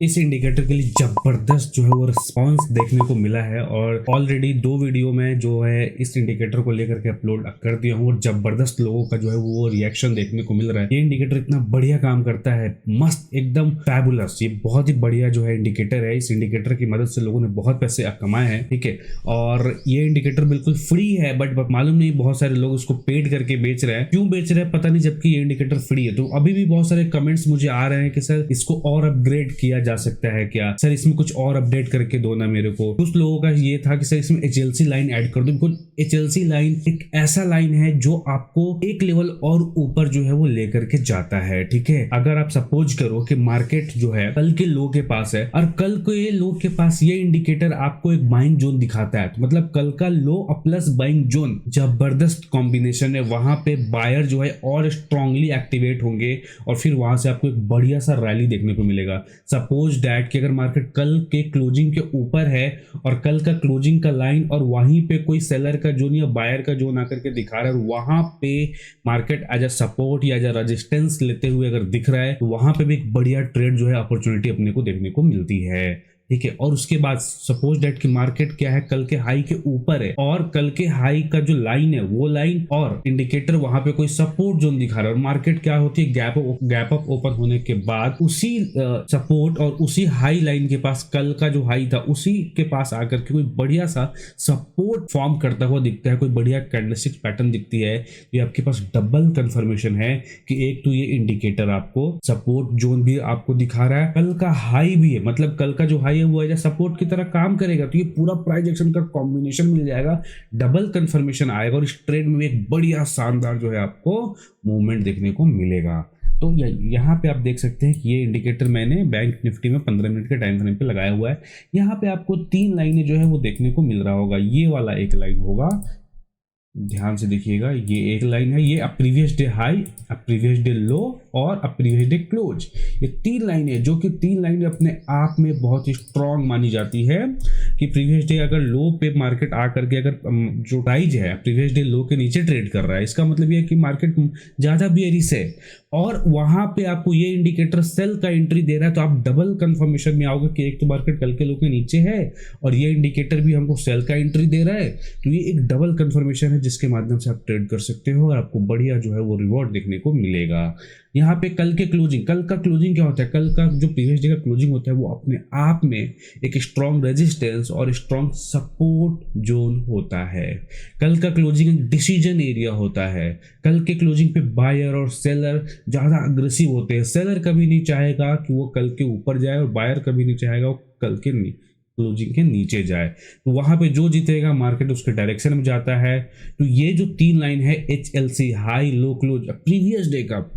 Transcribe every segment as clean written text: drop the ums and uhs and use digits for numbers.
इस इंडिकेटर के लिए जबरदस्त जो है वो रिस्पांस देखने को मिला है और ऑलरेडी 2 वीडियो में जो है इस इंडिकेटर को लेकर के अपलोड कर दिया हूँ और जबरदस्त लोगों का जो है वो रिएक्शन देखने को मिल रहा है। ये इंडिकेटर इतना बढ़िया काम करता है, मस्त एकदम फैबुलस। ये बहुत ही बढ़िया जो है इंडिकेटर है। इस इंडिकेटर की मदद से लोगों ने बहुत पैसे कमाए हैं, ठीक है। और ये इंडिकेटर बिल्कुल फ्री है, बट मालूम नहीं बहुत सारे लोग इसको पेड करके बेच रहे हैं। क्यों बेच रहे हैं पता नहीं, जबकि ये इंडिकेटर फ्री है। तो अभी भी बहुत सारे कमेंट्स मुझे आ रहे हैं कि सर इसको और अपग्रेड किया जा सकता है क्या, सर इसमें कुछ और अपडेट करके दो ना मेरे को। कुछ लोगों का ये था कि सर इसमें HLC लाइन ऐड कर दो। बिल्कुल HLC लाइन एक ऐसा लाइन है जो आपको एक लेवल और ऊपर जो है वो लेकर के जाता है, ठीक है। अगर आप सपोज करो कि मार्केट जो है कल के लो के पास है और कल के लो के पास ये इंडिकेटर आपको एक बाइंग जोन दिखाता है, तो मतलब कल का लो प्लस बाइंग जोन जबरदस्त कॉम्बिनेशन है। वहां पे बायर जो है और स्ट्रांगली एक्टिवेट होंगे और फिर वहां से आपको एक बढ़िया सा रैली देखने को मिलेगा। सपोज दैट कि अगर मार्केट कल के क्लोजिंग के ऊपर है और कल का क्लोजिंग का लाइन और वहीं पे कोई सेलर का जोन या बायर का जोन आकर के दिखा रहा है और वहां पे मार्केट एज अ सपोर्ट या एज अ रेजिस्टेंस लेते हुए अगर दिख रहा है, तो वहां पे भी एक बढ़िया ट्रेड जो है अपॉर्चुनिटी अपने को देखने को मिलती है, ठीक है। और उसके बाद सपोज दैट कि मार्केट क्या है कल के हाई के ऊपर है और कल के हाई का जो लाइन है वो लाइन और इंडिकेटर वहां पे कोई सपोर्ट जोन दिखा रहा है और मार्केट क्या होती है गैप अप ओपन होने के बाद उसी सपोर्ट और उसी हाई लाइन के पास कल का जो हाई था उसी के पास आकर के कोई बढ़िया सा सपोर्ट फॉर्म करता हुआ दिखता है, कोई बढ़िया कैंडलस्टिक पैटर्न दिखती है। ये आपके पास डबल कंफर्मेशन है कि एक तो ये इंडिकेटर आपको सपोर्ट जोन भी आपको दिखा रहा है, कल का हाई भी है, मतलब कल का जो हाई हुआ है सपोर्ट की तरह काम करेगा। तो ये पूरा प्राइस एक्शन का कॉम्बिनेशन मिल जाएगा, डबल कंफर्मेशन आएगा और इस ट्रेड में एक बढ़िया शानदार जो है आपको मूवमेंट देखने को मिलेगा। तो यहाँ पे आप देख सकते हैं कि ये इंडिकेटर मैंने बैंक निफ्टी में 15 मिनट के टाइम फ्रेम पे लगाया हुआ है। यहाँ पे आपको 3 लाइनें जो है वो देखने को मिल रहा होगा। ये वाला एक लाइन होगा, ध्यान से देखिएगा, ये एक लाइन है, ये a previous day high, a previous day लो और अ प्रीवियस डे क्लोज। ये 3 लाइनें है जो कि 3 लाइनें अपने आप में बहुत ही स्ट्रांग मानी जाती है कि प्रीवियस डे अगर लो पे मार्केट आकर के अगर जो प्राइस है प्रीवियस डे लो के नीचे ट्रेड कर रहा है, इसका मतलब ये है कि मार्केट ज़्यादा बेयरिश है और वहां पे आपको ये इंडिकेटर सेल का एंट्री दे रहा है। तो आप डबल कंफर्मेशन में आओगे कि एक तो मार्केट कल के लो के नीचे है और ये इंडिकेटर भी हमको सेल का एंट्री दे रहा है। तो ये एक डबल कंफर्मेशन है जिसके माध्यम से आप ट्रेड कर सकते हो और आपको बढ़िया जो है वो रिवॉर्ड देखने को मिलेगा। यहाँ पे कल के क्लोजिंग, कल का क्लोजिंग क्या होता है, कल का जो प्रीवियस डे का क्लोजिंग होता है वो अपने आप में एक स्ट्रॉन्ग रेजिस्टेंस और स्ट्रॉन्ग सपोर्ट जोन होता है। कल का क्लोजिंग एक डिसीजन एरिया होता है। कल के क्लोजिंग पे बायर और सेलर ज़्यादा अग्रेसिव होते हैं। सेलर कभी नहीं चाहेगा कि वो कल के ऊपर जाए और बायर कभी नहीं चाहेगा वो कल के क्लोजिंग के नीचे जाए। तो वहां पे जो जीतेगा मार्केट उसके डायरेक्शन में जाता है। तो ये जो 3 लाइन है HLC high low close previous day का,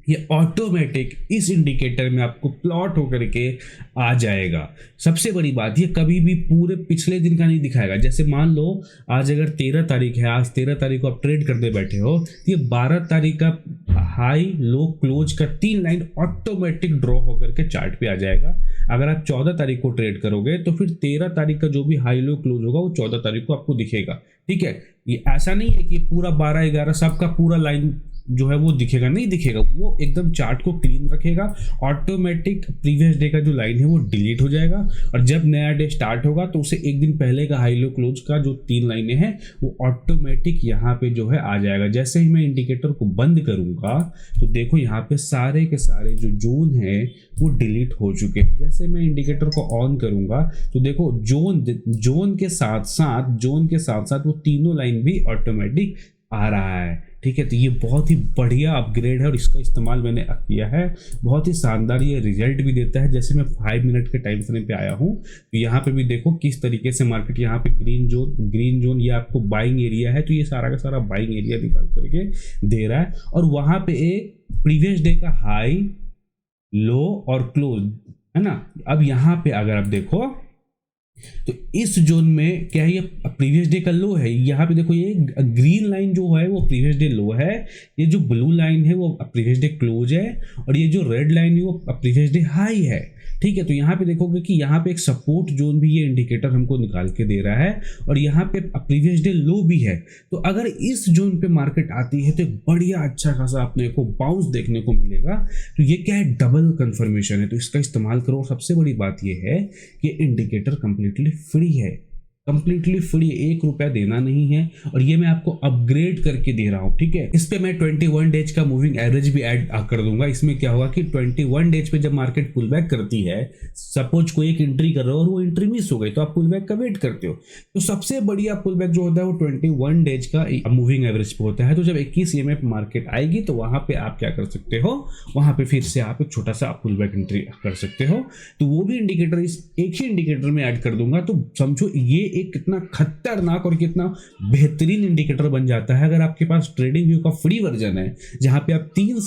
ये ऑटोमेटिक इस इंडिकेटर में आपको प्लॉट होकर के आ जाएगा। सबसे बड़ी बात, ये कभी भी पूरे पिछले दिन का नहीं दिखाएगा। जैसे मान लो आज अगर 13 तारीख है, आज 13 तारीख को आप ट्रेड करते बैठे हो, तो ये 12 तारीख का हाई लो क्लोज का 3 लाइन ऑटोमेटिक ड्रॉ होकर के चार्ट पे आ जाएगा। अगर आप 14 तारीख को ट्रेड करोगे तो फिर 13 तारीख का जो भी हाई लो क्लोज होगा वो 14 तारीख को आपको दिखेगा, ठीक है। ये ऐसा नहीं है कि पूरा 12-11 सबका पूरा लाइन जो है वो दिखेगा, नहीं दिखेगा, वो एकदम चार्ट को क्लीन रखेगा। ऑटोमेटिक प्रीवियस डे का जो लाइन है वो डिलीट हो जाएगा और जब नया डे स्टार्ट होगा तो उसे एक दिन पहले का हाई लो क्लोज का जो 3 लाइनें हैं वो ऑटोमेटिक यहाँ पे जो है आ जाएगा। जैसे ही मैं इंडिकेटर को बंद करूंगा तो देखो यहाँ पे सारे के सारे जो जोन है वो डिलीट हो चुके हैं। जैसे मैं इंडिकेटर को ऑन करूंगा तो देखो जोन के साथ साथ वो तीनों लाइन भी ऑटोमेटिक आ रहा है, ठीक है। तो ये बहुत ही बढ़िया अपग्रेड है और इसका इस्तेमाल मैंने किया है, बहुत ही शानदार ये रिजल्ट भी देता है। जैसे मैं 5 मिनट के टाइम फ्रेम पे आया हूँ तो यहाँ पे भी देखो किस तरीके से मार्केट यहाँ पे ग्रीन जोन ये आपको बाइंग एरिया है, तो ये सारा का सारा बाइंग एरिया निकाल करके दे रहा है और वहाँ पे एक प्रीवियस डे का हाई लो और क्लोज है ना। अब यहाँ पे अगर आप देखो तो इस जोन में क्या है, ये प्रीवियस डे का लो है। यहाँ पे देखो ये ग्रीन लाइन जो है वो प्रीवियस डे लो है, ये जो ब्लू लाइन है वो प्रीवियस डे क्लोज है और ये जो रेड लाइन है वो प्रीवियस डे हाई है। ठीक है। तो यहाँ पे देखोगे कि यहाँ पे एक सपोर्ट जोन भी ये इंडिकेटर हमको निकाल के दे रहा है और यहाँ पे प्रीवियस डे लो भी है। तो अगर इस जोन पे मार्केट आती है तो एक बढ़िया अच्छा खासा अपने को बाउंस देखने को मिलेगा। तो ये क्या है, डबल कंफर्मेशन है, तो इसका इस्तेमाल करो। सबसे बड़ी बात ये है कि इंडिकेटर कंप्लीटली फ्री है, कंप्लीटली फ्री, 1 रुपया देना नहीं है और ये मैं आपको अपग्रेड करके दे रहा हूँ, ठीक है। इस पे मैं 21 डेज का मूविंग एवरेज भी ऐड कर दूंगा। इसमें क्या होगा कि 21 डेज पे जब मार्केट पुल बैक करती है, सपोज कोई एक एंट्री कर रहे हो और वो एंट्री मिस हो गई तो आप पुल बैक का वेट करते हो, तो सबसे बढ़िया पुल बैक जो होता है वो 21 डेज का मूविंग एवरेज पे होता है। तो जब 21 EMA पे मार्केट आएगी तो वहां पे आप क्या कर सकते हो, वहां पे फिर से आप एक छोटा सा पुल बैक एंट्री कर सकते हो। तो वो भी इंडिकेटर इस एक ही इंडिकेटर में ऐड कर दूंगा। तो समझो ये एक कितना खतरनाक और कितना बेहतरीन इंडिकेटर बन जाता है अगर आपके पास ट्रेडिंग व्यू का फ्री वर्जन है, जहां पे आप 2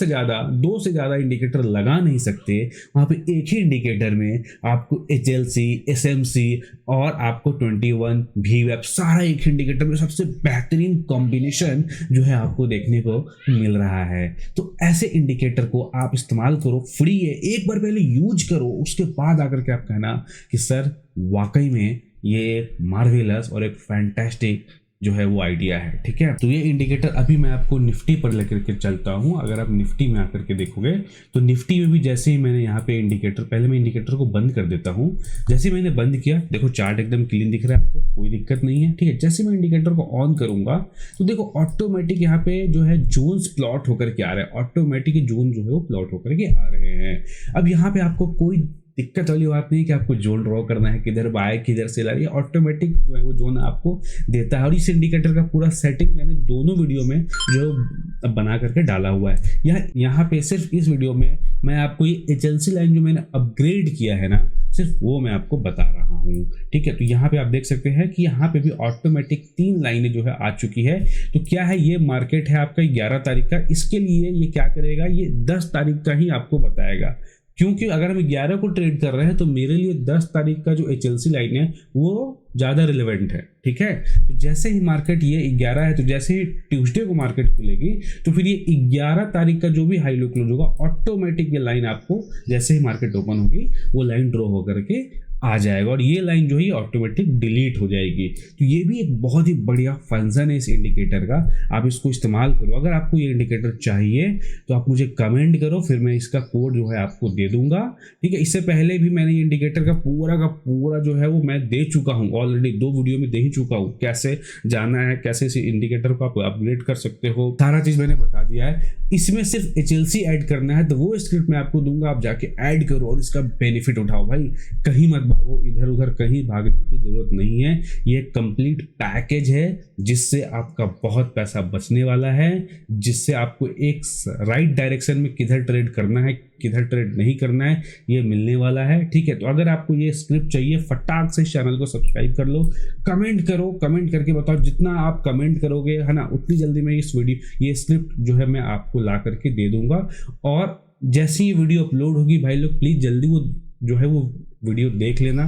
से ज्यादा इंडिकेटर लगा नहीं सकते। वहां पे एक ही इंडिकेटर में आपको HLC, SMC और आपको 21 VWAP सारा एक इंडिकेटर में सबसे बेहतरीन कॉम्बिनेशन जो है आपको देखने को मिल रहा है। तो ऐसे इंडिकेटर को आप इस्तेमाल करो, फ्री है, एक बार पहले यूज करो, उसके बाद आकर के आप कहना कि सर वाकई में ये एक मार्वेलस और एक फैंटास्टिक जो है वो आइडिया है, ठीक है। तो ये इंडिकेटर अभी मैं आपको निफ्टी पर लेकर के चलता हूँ। अगर आप निफ्टी में आकर के देखोगे तो निफ्टी में भी जैसे ही मैंने यहाँ पे इंडिकेटर, पहले मैं इंडिकेटर को बंद कर देता हूँ। जैसे ही मैंने बंद किया, देखो चार्ट एकदम क्लीन दिख रहा है आपको, कोई दिक्कत नहीं है, ठीक है। जैसे मैं इंडिकेटर को ऑन करूंगा तो देखो ऑटोमेटिक यहाँ पे जो है जोन्स प्लॉट होकर के आ रहे हैं, ऑटोमेटिक जोन जो है वो प्लॉट होकर के आ रहे हैं। अब यहाँ पे आपको कोई दिक्कत वाली बात नहीं कि आपको जोन ड्रॉ करना है, किधर बाय किधर सेल आ रही है, ऑटोमेटिक जो है वो जोन आपको देता है। और इस इंडिकेटर का पूरा सेटिंग मैंने दोनों वीडियो में जो बना करके डाला हुआ है। यहाँ पे सिर्फ इस वीडियो में मैं आपको ये HLC लाइन जो मैंने अपग्रेड किया है ना, सिर्फ वो मैं आपको बता रहा हूँ, ठीक है। तो यहाँ पे आप देख सकते हैं कि यहाँ पे भी ऑटोमेटिक 3 लाइनें जो है आ चुकी है। तो क्या है, ये मार्केट है आपका 11 तारीख का, इसके लिए ये क्या करेगा, ये 10 तारीख का ही आपको बताएगा, क्योंकि अगर हम 11 को ट्रेड कर रहे हैं तो मेरे लिए 10 तारीख का जो HLC लाइन है वो ज़्यादा रिलेवेंट है, ठीक है। तो जैसे ही मार्केट ये 11 है, तो जैसे ही ट्यूसडे को मार्केट खुलेगी तो फिर ये 11 तारीख का जो भी हाई लो क्लोज होगा, ऑटोमेटिक ये लाइन आपको जैसे ही मार्केट ओपन होगी वो लाइन ड्रॉ होकर के आ जाएगा और ये लाइन जो है ऑटोमेटिक डिलीट हो जाएगी। तो ये भी एक बहुत ही बढ़िया फंक्शन है इस इंडिकेटर का, आप इसको इस्तेमाल करो। अगर आपको ये इंडिकेटर चाहिए तो आप मुझे कमेंट करो, फिर मैं इसका कोड जो है आपको दे दूंगा, ठीक है। इससे पहले भी मैंने ये इंडिकेटर का पूरा जो है वो मैं दे चुका हूँ, ऑलरेडी 2 वीडियो में दे ही चुका हूँ, कैसे जाना है, कैसे इस इंडिकेटर को आप अपग्रेड कर सकते हो, सारा चीज मैंने बता दिया है। इसमें सिर्फ HLC ऐड करना है, तो वो स्क्रिप्ट मैं आपको दूंगा, आप जाके ऐड करो और इसका बेनिफिट उठाओ भाई। कहीं मत भागो, इधर उधर कहीं भागने की जरूरत नहीं है। ये कंप्लीट पैकेज है जिससे आपका बहुत पैसा बचने वाला है, जिससे आपको एक राइट डायरेक्शन में किधर ट्रेड करना है, किधर ट्रेड नहीं करना है, ये मिलने वाला है, ठीक है। तो अगर आपको ये स्क्रिप्ट चाहिए, फटाक से इस चैनल को सब्सक्राइब कर लो, कमेंट करो, कमेंट करके बताओ, जितना आप कमेंट करोगे है ना, उतनी जल्दी मैं ये स्क्रिप्ट जो है मैं आपको ला करके दे दूंगा। और जैसे ही वीडियो अपलोड होगी भाई लोग प्लीज़ जल्दी वो जो है वो वीडियो देख लेना।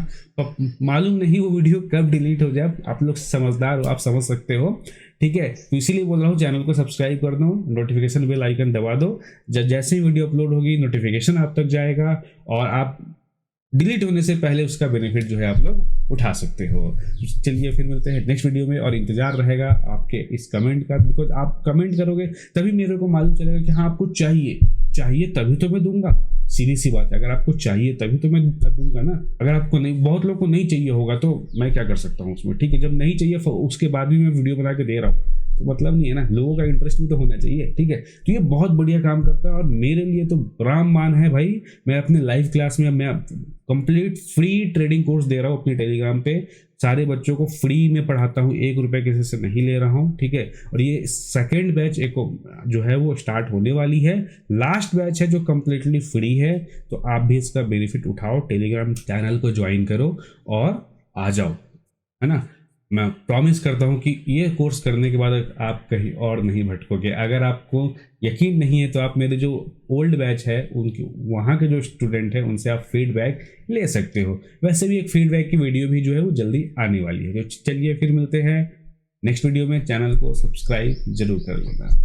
मालूम नहीं वो वीडियो कब डिलीट हो जाए, आप लोग समझदार हो, आप समझ सकते हो, ठीक है। तो इसीलिए बोल रहा हूँ चैनल को सब्सक्राइब कर दो, नोटिफिकेशन बेल आइकन दबा दो, जैसे ही वीडियो अपलोड होगी नोटिफिकेशन आप तक जाएगा और आप डिलीट होने से पहले उसका बेनिफिट जो है आप लोग उठा सकते हो। चलिए फिर मिलते हैं नेक्स्ट वीडियो में और इंतजार रहेगा आपके इस कमेंट का, बिकॉज आप कमेंट करोगे तभी मेरे को मालूम चलेगा कि हाँ आपको चाहिए तभी तो मैं दूंगा। सीधी सी बात है, अगर आपको चाहिए तभी तो मैं दूंगा ना। अगर आपको नहीं, बहुत लोगों को नहीं चाहिए होगा तो मैं क्या कर सकता हूँ उसमें, ठीक है। जब नहीं चाहिए उसके बाद भी मैं वीडियो बना के दे रहा हूँ तो मतलब नहीं है ना, लोगों का इंटरेस्ट भी तो होना चाहिए, ठीक है। तो ये बहुत बढ़िया काम करता है और मेरे लिए तो रामबाण है भाई। मैं अपने लाइव क्लास में मैं कंप्लीट फ्री ट्रेडिंग कोर्स दे रहा हूँ अपने टेलीग्राम पे, सारे बच्चों को फ्री में पढ़ाता हूँ, 1 रुपये किसी से नहीं ले रहा हूँ, ठीक है। और ये सेकेंड बैच एक जो है वो स्टार्ट होने वाली है, लास्ट बैच है जो कम्प्लीटली फ्री है। तो आप भी इसका बेनिफिट उठाओ, टेलीग्राम चैनल को ज्वाइन करो और आ जाओ, है ना। मैं प्रॉमिस करता हूँ कि ये कोर्स करने के बाद आप कहीं और नहीं भटकोगे। अगर आपको यकीन नहीं है तो आप मेरे जो ओल्ड बैच है उनके वहाँ के जो स्टूडेंट हैं उनसे आप फीडबैक ले सकते हो। वैसे भी एक फीडबैक की वीडियो भी जो है वो जल्दी आने वाली है। तो चलिए फिर मिलते हैं नेक्स्ट वीडियो में, चैनल को सब्सक्राइब जरूर कर लेना।